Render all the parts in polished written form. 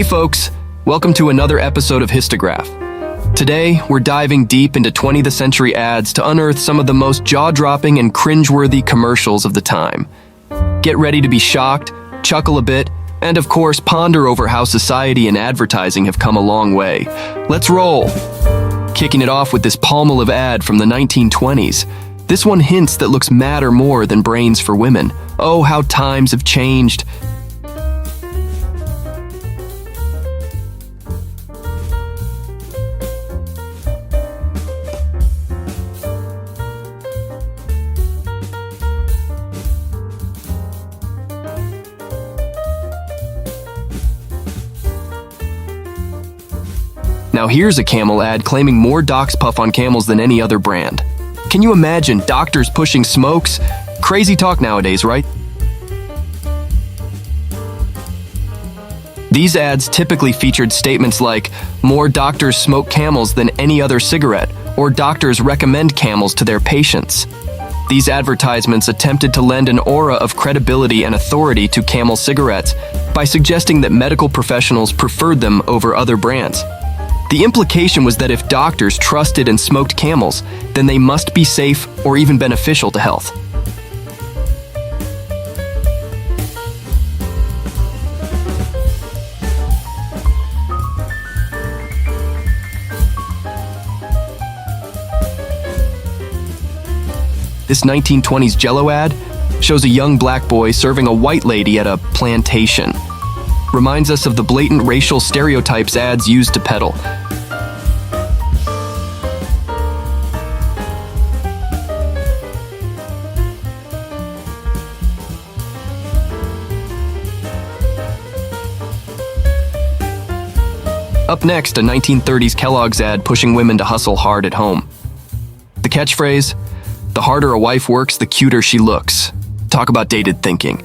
Hey folks, welcome to another episode of Histograph. Today, we're diving deep into 20th century ads to unearth some of the most jaw-dropping and cringeworthy commercials of the time. Get ready to be shocked, chuckle a bit, and of course, ponder over how society and advertising have come a long way. Let's roll! Kicking it off with this Palmolive ad from the 1920s. This one hints that looks matter more than brains for women. Oh, how times have changed. Now here's a camel ad claiming more Dox Puff on camels than any other brand. Can you imagine doctors pushing smokes? Crazy talk nowadays, right? These ads typically featured statements like, more doctors smoke camels than any other cigarette, or doctors recommend camels to their patients. These advertisements attempted to lend an aura of credibility and authority to Camel cigarettes by suggesting that medical professionals preferred them over other brands. The implication was that if doctors trusted and smoked camels, then they must be safe or even beneficial to health. This 1920s Jell-O ad shows a young black boy serving a white lady at a plantation. Reminds us of the blatant racial stereotypes ads used to peddle. Up next, a 1930s Kellogg's ad pushing women to hustle hard at home. The catchphrase, "The harder a wife works, the cuter she looks." Talk about dated thinking.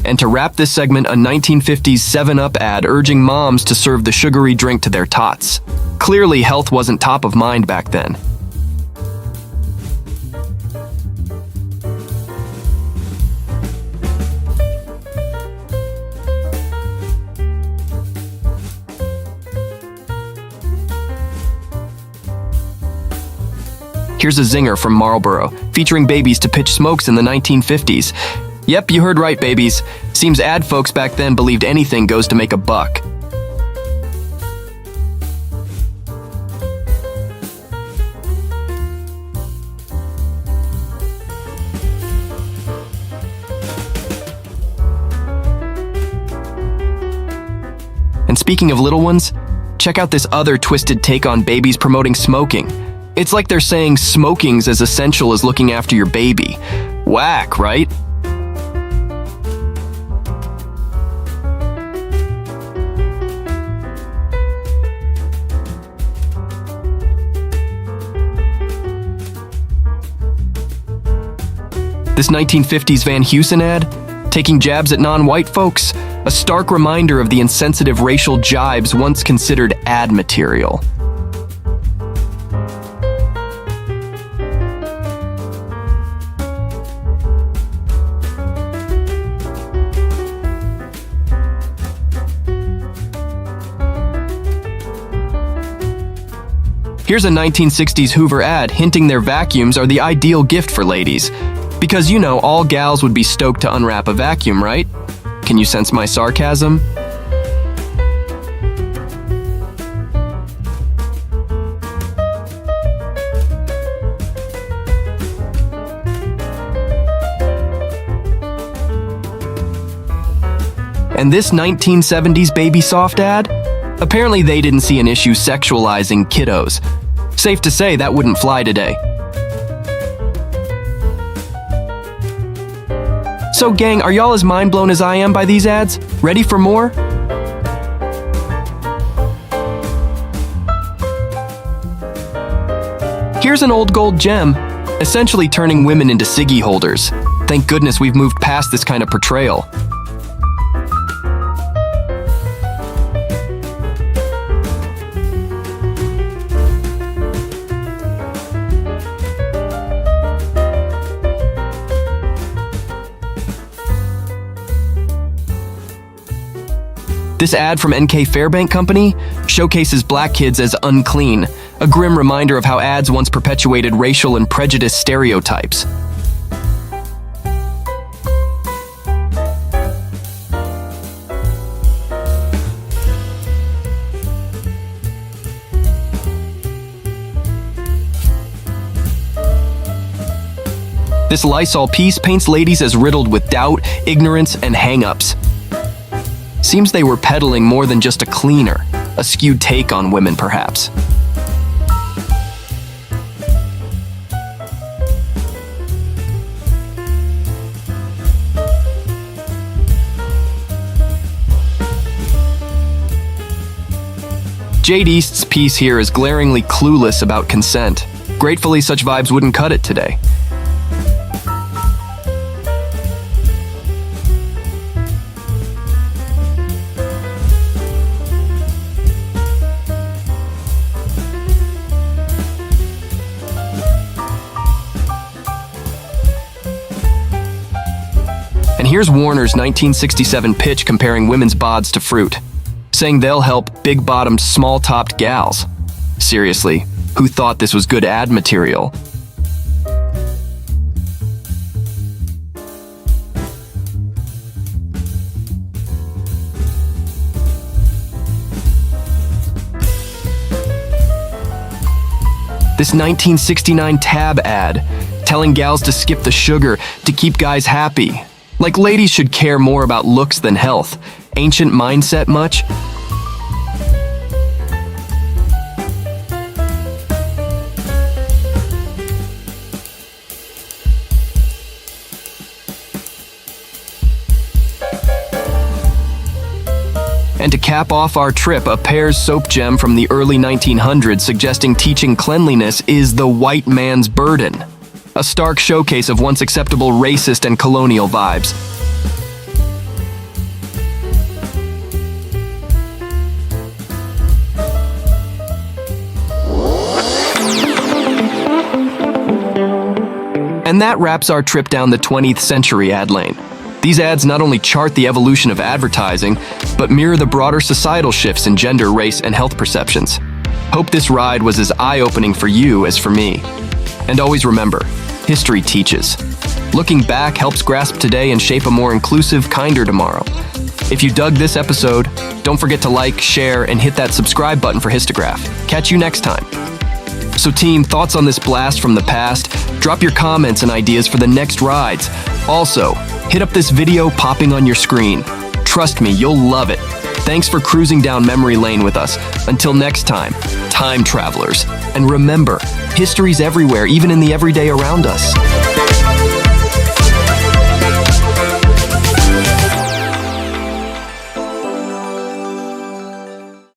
And to wrap this segment, a 1950s 7-Up ad urging moms to serve the sugary drink to their tots. Clearly, health wasn't top of mind back then. Here's a zinger from Marlboro, featuring babies to pitch smokes in the 1950s. Yep, you heard right, babies. Seems ad folks back then believed anything goes to make a buck. And speaking of little ones, check out this other twisted take on babies promoting smoking. It's like they're saying smoking's as essential as looking after your baby. Whack, right? This 1950s Van Heusen ad, taking jabs at non-white folks, a stark reminder of the insensitive racial jibes once considered ad material. Here's a 1960s Hoover ad hinting their vacuums are the ideal gift for ladies. Because you know, all gals would be stoked to unwrap a vacuum, right? Can you sense my sarcasm? And this 1970s Baby Soft ad? Apparently they didn't see an issue sexualizing kiddos. Safe to say that wouldn't fly today. So gang, are y'all as mind blown as I am by these ads? Ready for more? Here's an old gold gem, essentially turning women into ciggy holders. Thank goodness we've moved past this kind of portrayal. This ad from NK Fairbank Company showcases black kids as unclean, a grim reminder of how ads once perpetuated racial and prejudiced stereotypes. This Lysol piece paints ladies as riddled with doubt, ignorance, and hang-ups. Seems they were peddling more than just a cleaner, a skewed take on women, perhaps. Jade East's piece here is glaringly clueless about consent. Gratefully, such vibes wouldn't cut it today. And here's Warner's 1967 pitch comparing women's bods to fruit, saying they'll help big-bottomed, small-topped gals. Seriously, who thought this was good ad material? This 1969 Tab ad, telling gals to skip the sugar to keep guys happy. Like ladies should care more about looks than health. Ancient mindset much? And to cap off our trip, a Pears soap gem from the early 1900s suggesting teaching cleanliness is the white man's burden. A stark showcase of once acceptable racist and colonial vibes. And that wraps our trip down the 20th century ad lane. These ads not only chart the evolution of advertising, but mirror the broader societal shifts in gender, race, and health perceptions. Hope this ride was as eye-opening for you as for me. And always remember, history teaches. Looking back helps grasp today and shape a more inclusive, kinder tomorrow. If you dug this episode, don't forget to like, share, and hit that subscribe button for Histograph. Catch you next time. So team, thoughts on this blast from the past? Drop your comments and ideas for the next rides. Also, hit up this video popping on your screen. Trust me, you'll love it. Thanks for cruising down memory lane with us. Until next time, time travelers. And remember, history's everywhere, even in the everyday around us.